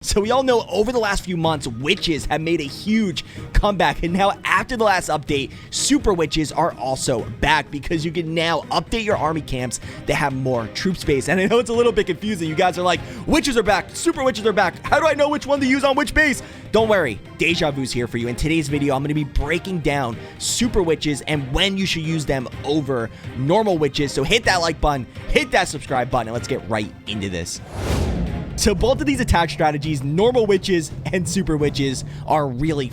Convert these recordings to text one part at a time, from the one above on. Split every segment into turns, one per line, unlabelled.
So we all know over the last few months, witches have made a huge comeback, and now after the last update, super witches are also back because you can now update your army camps to have more troop space. And I know it's a little bit confusing. You guys are like, witches are back, super witches are back. How do I know which one to use on which base? Don't worry, Deja Vu's here for you. In today's video, I'm going to be breaking down super witches and when you should use them over normal witches. So hit that like button, hit that subscribe button, and let's get right into this. So both of these attack strategies, normal witches and super witches, are really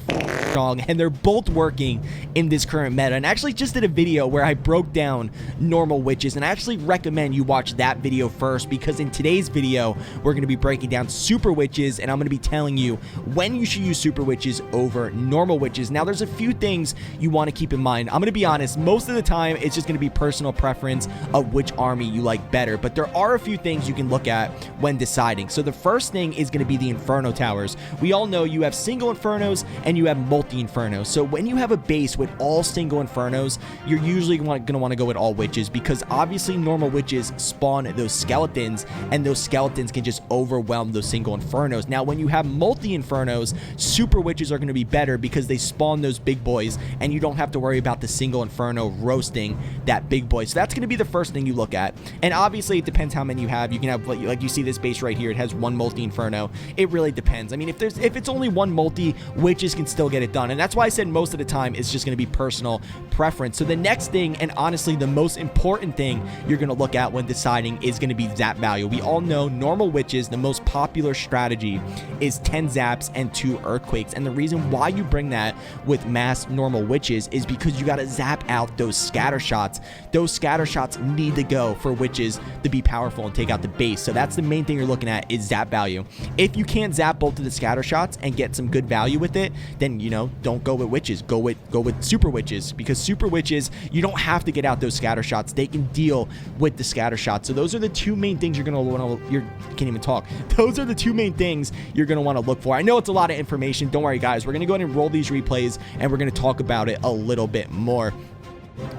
strong, and they're both working in this current meta. And I actually just did a video where I broke down normal witches, and I actually recommend you watch that video first, because in today's video, we're going to be breaking down super witches, and I'm going to be telling you when you should use super witches over normal witches. Now, there's a few things you want to keep in mind. I'm going to be honest, most of the time, it's just going to be personal preference of which army you like better, but there are a few things you can look at when deciding. So the first thing is going to be the Inferno Towers. We all know you have single Infernos and you have multi-Infernos. So when you have a base with all single Infernos, you're usually going to want to go with all witches, because obviously normal witches spawn those skeletons, and those skeletons can just overwhelm those single Infernos. Now, when you have multi-Infernos, super witches are going to be better because they spawn those big boys, and you don't have to worry about the single Inferno roasting that big boy. So that's going to be the first thing you look at. And obviously, it depends how many you have. You can have, like you see this base right here, it has one multi-Inferno. It really depends. I mean, if it's only one multi, witches can still get it done. And that's why I said most of the time it's just going to be personal preference. So the next thing, and honestly the most important thing you're going to look at when deciding, is going to be zap value. We all know normal witches, the most popular strategy is 10 zaps and 2 earthquakes. And the reason why you bring that with mass normal witches is because you got to zap out those scatter shots. Those scatter shots need to go for witches to be powerful and take out the base. So that's the main thing you're looking at, is zap value. If you can't zap both of the scatter shots and get some good value with it, then, you know, don't go with witches. Go with super witches, because super witches, you don't have to get out those scatter shots. They can deal with the scatter shots. So those are the two main things you're going to want to, can't even talk. Those are the two main things you're going to want to look for. I know it's a lot of information. Don't worry, guys. We're going to go ahead and roll these replays, and we're going to talk about it a little bit more.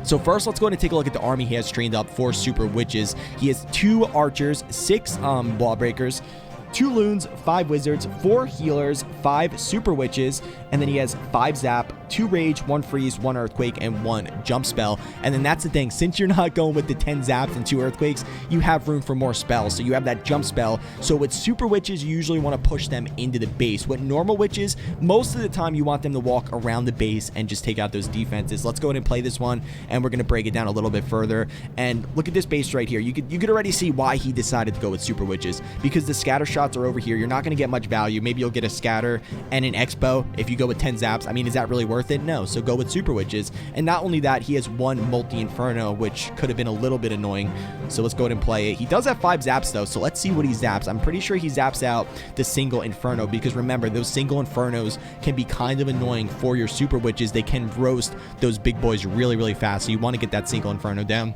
So first, let's go ahead and take a look at the army he has trained up for super witches. He has 2 archers, 6 wall breakers, 2 loons, 5 wizards, 4 healers, 5 super witches, and then he has 5 zap, 2 rage, 1 freeze, 1 earthquake, and 1 jump spell. And then that's the thing, since you're not going with the 10 zaps and 2 earthquakes, you have room for more spells. So you have that jump spell. So with super witches, you usually want to push them into the base. With normal witches, most of the time you want them to walk around the base and just take out those defenses. Let's go ahead and play this one, and we're going to break it down a little bit further. And look at this base right here. You could already see why he decided to go with super witches, because the scatter shots are over here. You're not going to get much value. Maybe you'll get a scatter and an expo if you go with 10 zaps. I mean, is that really worth it? No. So go with super witches. And not only that, he has 1 multi-inferno, which could have been a little bit annoying. So let's go ahead and play it. He does have 5 zaps though, so let's see what he zaps. I'm pretty sure he zaps out the single inferno, because remember, those single infernos can be kind of annoying for your super witches. They can roast those big boys really, really fast. So you want to get that single inferno down.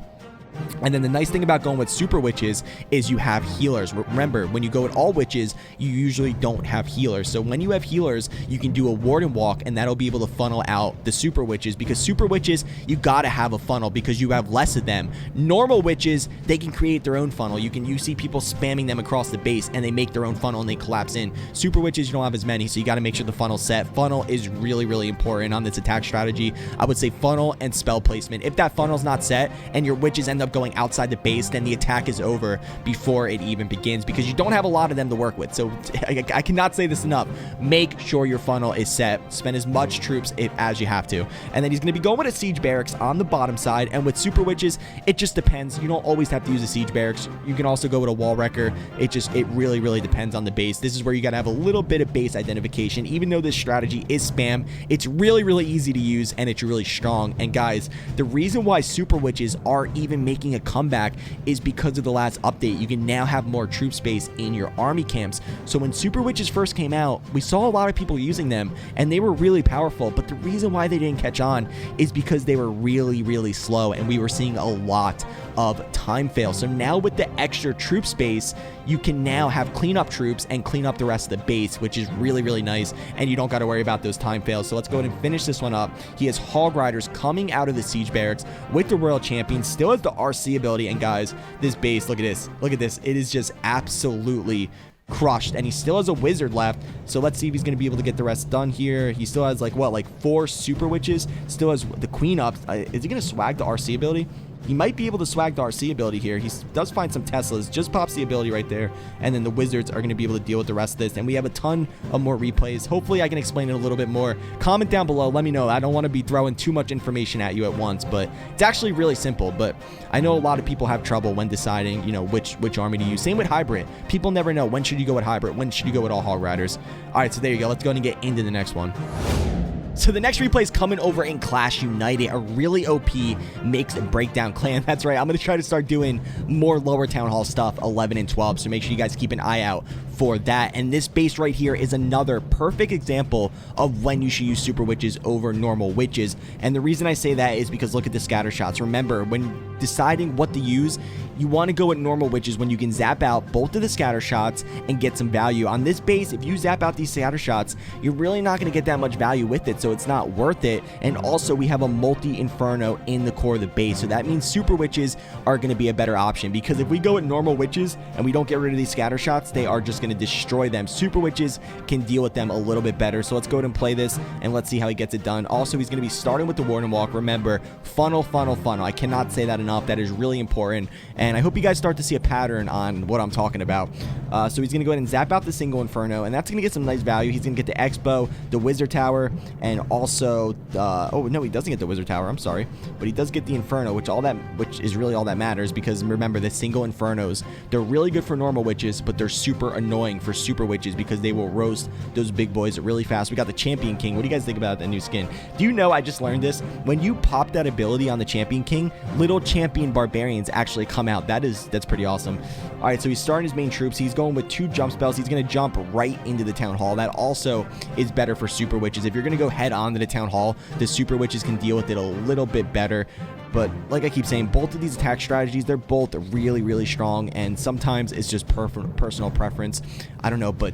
And then the nice thing about going with super witches is you have healers. Remember, when you go with all witches, you usually don't have healers. So when you have healers, you can do a warden walk, and that'll be able to funnel out the super witches, because super witches, you gotta have a funnel because you have less of them. Normal witches, they can create their own funnel. You see people spamming them across the base, and they make their own funnel and they collapse in. Super witches, you don't have as many, so you gotta make sure the funnel's set. Funnel is really, really important on this attack strategy. I would say funnel and spell placement. If that funnel's not set and your witches end up going outside the base, then the attack is over before it even begins, because you don't have a lot of them to work with. So I cannot say this enough. Make sure your funnel is set. Spend as much troops as you have to. And then he's going to be going with a siege barracks on the bottom side. And with super witches, it just depends. You don't always have to use a siege barracks. You can also go with a wall wrecker. It really, really depends on the base. This is where you got to have a little bit of base identification. Even though this strategy is spam, it's really, really easy to use, and it's really strong. And guys, the reason why super witches are even making a comeback is because of the last update. You can now have more troop space in your army camps. So when super witches first came out, we saw a lot of people using them, and they were really powerful. But the reason why they didn't catch on is because they were really, really slow, and we were seeing a lot of time fail. So now with the extra troop space, you can now have cleanup troops and clean up the rest of the base, which is really, really nice, and you don't got to worry about those time fails. So let's go ahead and finish this one up. He has hog riders coming out of the siege barracks with the royal champion, still has the RC ability. And guys, this base, look at this, it is just absolutely crushed, and he still has a wizard left. So let's see if he's going to be able to get the rest done here. He still has like what, like 4 super witches, still has the queen up. Is he going to swag the RC ability? He might be able to swag the RC ability here. He does find some Teslas, just pops the ability right there, and then the wizards are going to be able to deal with the rest of this. And we have a ton of more replays. Hopefully I can explain it a little bit more. Comment down below, let me know. I don't want to be throwing too much information at you at once, but it's actually really simple. But I know a lot of people have trouble when deciding, you know, which army to use. Same with hybrid. People never know, when should you go with hybrid, when should you go with all hog riders. All right, so there you go. Let's go ahead and get into the next one. So the next replay is coming over in Clash United, a really OP mixed breakdown clan. That's right, I'm going to try to start doing more lower town hall stuff, 11 and 12, so make sure you guys keep an eye out for that. And this base right here is another perfect example of when you should use super witches over normal witches. And the reason I say that is because look at the scatter shots. Remember, when deciding what to use, you want to go with normal witches when you can zap out both of the scatter shots and get some value. On this base, if you zap out these scatter shots, you're really not going to get that much value with it, so it's not worth it. And also, we have a multi-inferno in the core of the base, so that means super witches are going to be a better option, because if we go with normal witches and we don't get rid of these scatter shots, they are just going to destroy them. Super witches can deal with them a little bit better, so let's go ahead and play this, and let's see how he gets it done. Also, he's going to be starting with the Warden Walk. Remember, funnel, funnel, funnel. I cannot say that enough. That is really important, and I hope you guys start to see a pattern on what I'm talking about. So he's going to go ahead and zap out the single Inferno, and that's going to get some nice value. He's going to get the Expo, the Wizard Tower, and also, oh, no, he doesn't get the Wizard Tower, I'm sorry, but he does get the Inferno, which is really all that matters, because remember, the single Infernos, they're really good for normal witches, but they're super annoying for super witches, because they will roast those big boys really fast. We got the Champion King. What do you guys think about that new skin? Do you know, I just learned this, when you pop that ability on the Champion King, little champion barbarians actually come out. That's pretty awesome. All right, so he's starting his main troops. He's going with 2 jump spells. He's going to jump right into the town hall. That also is better for super witches. If you're going to go head on to the town hall, the super witches can deal with it a little bit better. But like I keep saying, both of these attack strategies, they're both really, really strong, and sometimes it's just personal preference. I don't know, but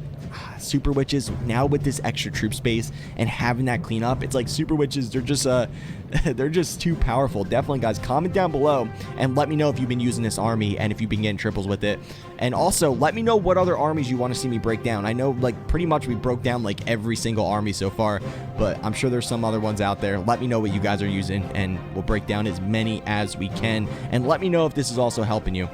super witches, now with this extra troop space and having that cleanup, it's like super witches, they're just they're just too powerful. Definitely, guys, comment down below and let me know if you've been using this army and if you've been getting triples with it. And also, let me know what other armies you want to see me break down. I know, like, pretty much we broke down, like, every single army so far, but I'm sure there's some other ones out there. Let me know what you guys are using, and we'll break down as many as we can. And let me know if this is also helping you.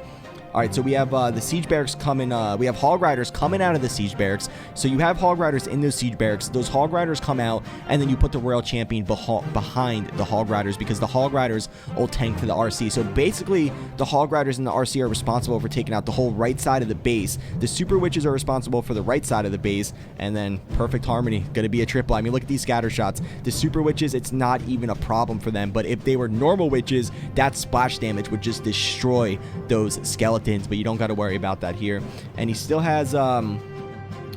All right, so we have the siege barracks coming. We have hog riders coming out of the siege barracks. So you have hog riders in those siege barracks. Those hog riders come out, and then you put the royal champion behind the hog riders, because the hog riders will tank for the RC. So basically, the hog riders and the RC are responsible for taking out the whole right side of the base. The super witches are responsible for the right side of the base, and then perfect harmony. Going to be a triple. I mean, look at these scatter shots. The super witches, it's not even a problem for them. But if they were normal witches, that splash damage would just destroy those skeletons. But you don't got to worry about that here. And he still has look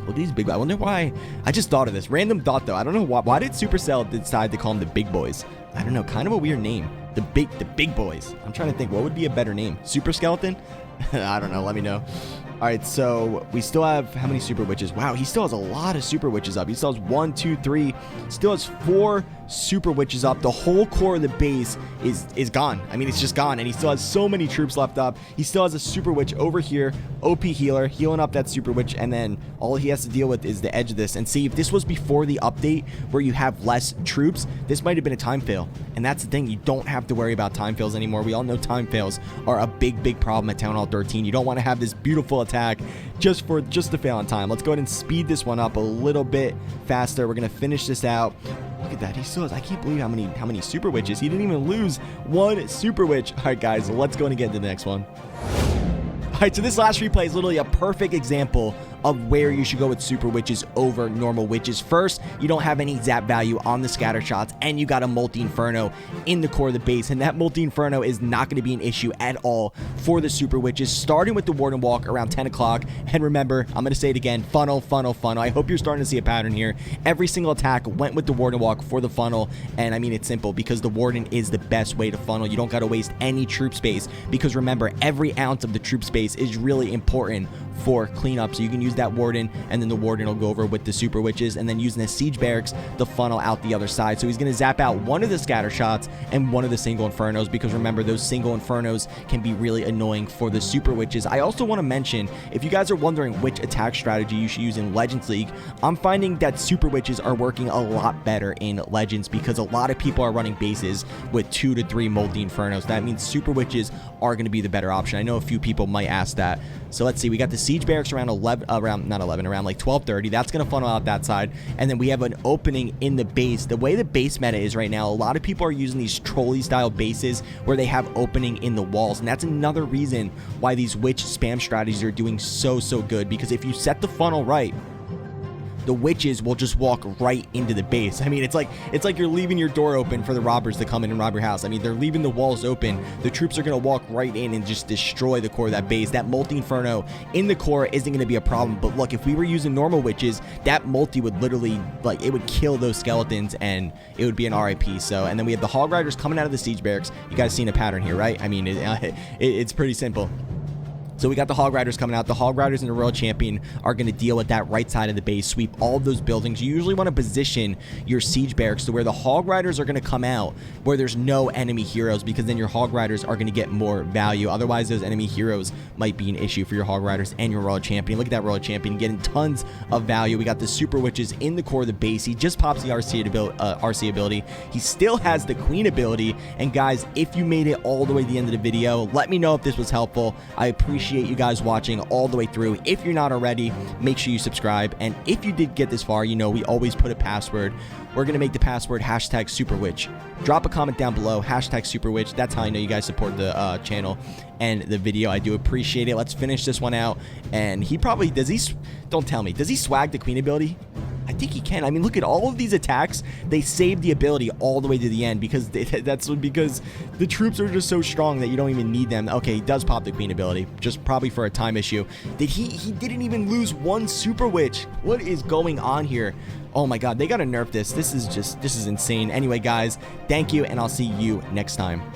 at these big boys. I wonder why. I just thought of this random thought, though. I don't know why did Supercell decide to call them the big boys? I don't know, kind of a weird name. The big boys. I'm trying to think, what would be a better name? Super Skeleton? I don't know, let me know. All right, so we still have how many super witches? Wow, he still has a lot of super witches up. He still has 1, 2, 3, still has 4 super witches up. The whole core of the base is gone. I mean, it's just gone, and he still has so many troops left up. He still has a super witch over here, OP healer, healing up that super witch, and then all he has to deal with is the edge of this. And see, if this was before the update where you have less troops, this might have been a time fail. And that's the thing, you don't have to worry about time fails anymore. We all know time fails are a big problem at Town Hall 13. You don't want to have this beautiful attack just to fail on time. Let's go ahead and speed this one up a little bit faster. We're gonna finish this out. Look at that, he still has, I can't believe how many super witches. He didn't even lose 1 super witch. All right, guys, let's go and get into the next one. All right, so this last replay is literally a perfect example of where you should go with super witches over normal witches. First, you don't have any zap value on the scatter shots, and you got a multi-inferno in the core of the base, and that multi-inferno is not going to be an issue at all for the super witches, starting with the Warden Walk around 10 o'clock. And remember, I'm going to say it again, funnel, funnel, funnel. I hope you're starting to see a pattern here. Every single attack went with the Warden Walk for the funnel, and I mean, it's simple, because the Warden is the best way to funnel. You don't got to waste any troop space, because remember, every ounce of the troop space is really important for cleanup. So you can use that Warden, and then the Warden will go over with the Super Witches, and then using the Siege Barracks to funnel out the other side. So he's going to zap out one of the scatter shots and one of the single Infernos, because remember, those single Infernos can be really annoying for the Super Witches. I also want to mention, if you guys are wondering which attack strategy you should use in Legends League, I'm finding that Super Witches are working a lot better in Legends, because a lot of people are running bases with 2 to 3 Multi Infernos. That means Super Witches are going to be the better option. I know a few people might ask that. So let's see, we got the Siege Barracks around around like 12:30. That's going to funnel out that side, and then we have an opening in the base. The way the base meta is right now, a lot of people are using these trolley style bases where they have opening in the walls, and that's another reason why these witch spam strategies are doing so good, because if you set the funnel right, the witches will just walk right into the base. I mean, it's like you're leaving your door open for the robbers to come in and rob your house. I mean, they're leaving the walls open. The troops are going to walk right in and just destroy the core of that base. That multi-inferno in the core isn't going to be a problem. But look, if we were using normal witches, that multi would literally, like, it would kill those skeletons, and it would be an RIP. So, and then we have the Hog Riders coming out of the Siege Barracks. You guys seen a pattern here, right? I mean, it's pretty simple. So we got the Hog Riders coming out. The Hog Riders and the Royal Champion are going to deal with that right side of the base, sweep all of those buildings. You usually want to position your Siege Barracks to where the Hog Riders are going to come out where there's no enemy heroes, because then your Hog Riders are going to get more value. Otherwise, those enemy heroes might be an issue for your Hog Riders and your Royal Champion. Look at that Royal Champion getting tons of value. We got the Super Witches in the core of the base. He just pops the RC ability. He still has the Queen ability. And guys, if you made it all the way to the end of the video, let me know if this was helpful. I appreciate you guys watching all the way through. If you're not already, make sure you subscribe, and if you did get this far, you know we always put a password. We're gonna make the password #SuperWitch. Drop a comment down below, #SuperWitch. That's how I know you guys support the channel and the video. I do appreciate it. Let's finish this one out. And he probably don't tell me, does he swag the Queen ability? I think he can. I mean, look at all of these attacks. They save the ability all the way to the end, because that's because the troops are just so strong that you don't even need them. Okay, he does pop the Queen ability, just probably for a time issue. He didn't even lose one Super Witch. What is going on here? Oh my God, they gotta nerf this. This is insane. Anyway, guys, thank you, and I'll see you next time.